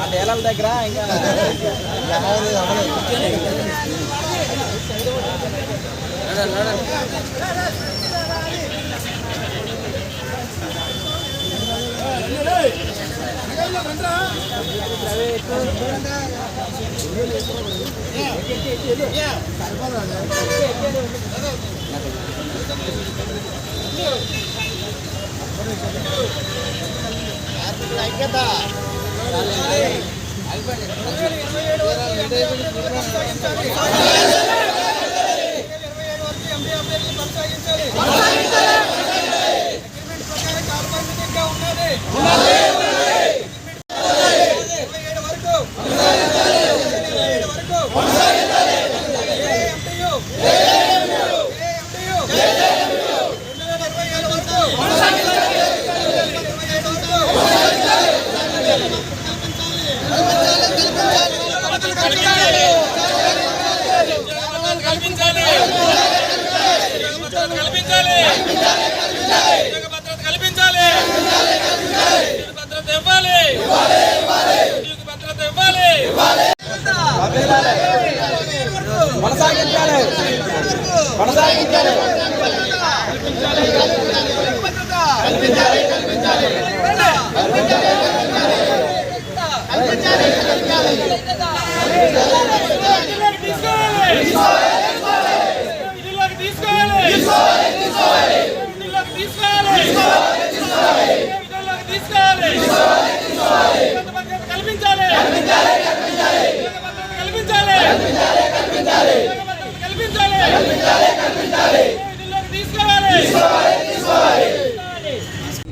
ఆ డేలాల దగ్గర ఇంకా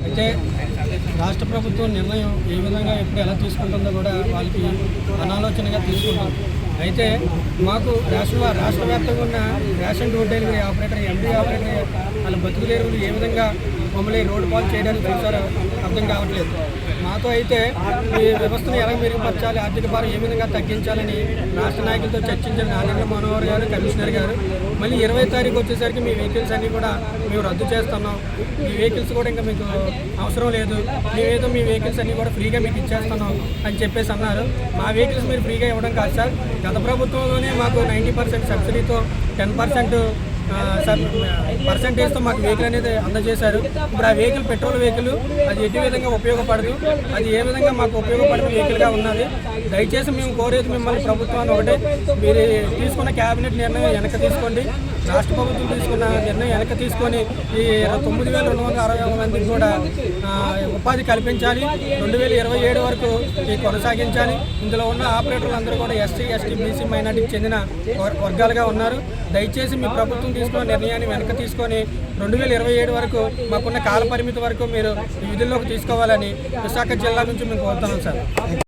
అయితే రాష్ట్ర ప్రభుత్వం నిర్ణయం ఏ విధంగా ఎప్పుడు ఎలా తీసుకుంటుందో కూడా వాళ్ళకి అనాలోచనగా తీసుకుంటాం. అయితే మాకు రాష్ట్ర వ్యాప్తంగా ఉన్న ration door delivery operator, MD operator వాళ్ళ బతుకుదేరువులు ఏ విధంగా మమ్మల్ని రోడ్డు పాలు చేయడానికి చూసారో అర్థం కావట్లేదు. మాతో అయితే ఈ వ్యవస్థను ఎలా మెరుగుపరచాలి, ఆర్థిక భారం ఏ విధంగా తగ్గించాలని రాష్ట్ర నాయకులతో చర్చించిన నారాయణ మనోహర్ గారు, కమిషనర్ గారు మళ్ళీ 20వ తారీఖు వచ్చేసరికి మీ వెహికల్స్ అన్నీ కూడా మేము రద్దు చేస్తున్నాం, మీ వెహికల్స్ కూడా ఇంకా మీకు అవసరం లేదు, మేమేదో మీ వెహికల్స్ అన్నీ కూడా ఫ్రీగా మీకు ఇచ్చేస్తున్నాం అని చెప్పేసి అన్నారు. మా వెహికల్స్ మీరు ఫ్రీగా ఇవ్వడం కాదు సార్, గత ప్రభుత్వంలోనే మాకు 90% సబ్సిడీతో 10% పర్సెంటేజ్తో మాకు వెహికల్ అనేది అందజేశారు. ఇప్పుడు ఆ వెహికల్ పెట్రోల్ వెహికల్ అది ఎటు విధంగా ఉపయోగపడదు, అది ఏ విధంగా మాకు ఉపయోగపడిన వెహికల్గా ఉన్నది. దయచేసి మేము కోరేది మిమ్మల్ని ప్రభుత్వాన్ని ఒకటే, మీరు తీసుకున్న క్యాబినెట్ నిర్ణయం వెనక తీసుకోండి, రాష్ట్ర ప్రభుత్వం తీసుకున్న నిర్ణయం వెనక తీసుకొని ఈ 9,261 మందికి కూడా ఉపాధి కల్పించాలి. 2027 వరకు ఈ కొనసాగించాలి. ఇందులో ఉన్న ఆపరేటర్లు అందరూ కూడా ఎస్సీ, ఎస్టీ, బీసీ, మైనార్టీకి చెందిన వర్గాలుగా ఉన్నారు. దయచేసి మీ ప్రభుత్వం తీసుకున్న నిర్ణయాన్ని వెనక తీసుకొని 2027 వరకు మాకున్న కాల పరిమితి వరకు మీరు ఈ విధుల్లోకి తీసుకోవాలని విశాఖ జిల్లా నుంచి మేము కోరుతున్నాం సార్.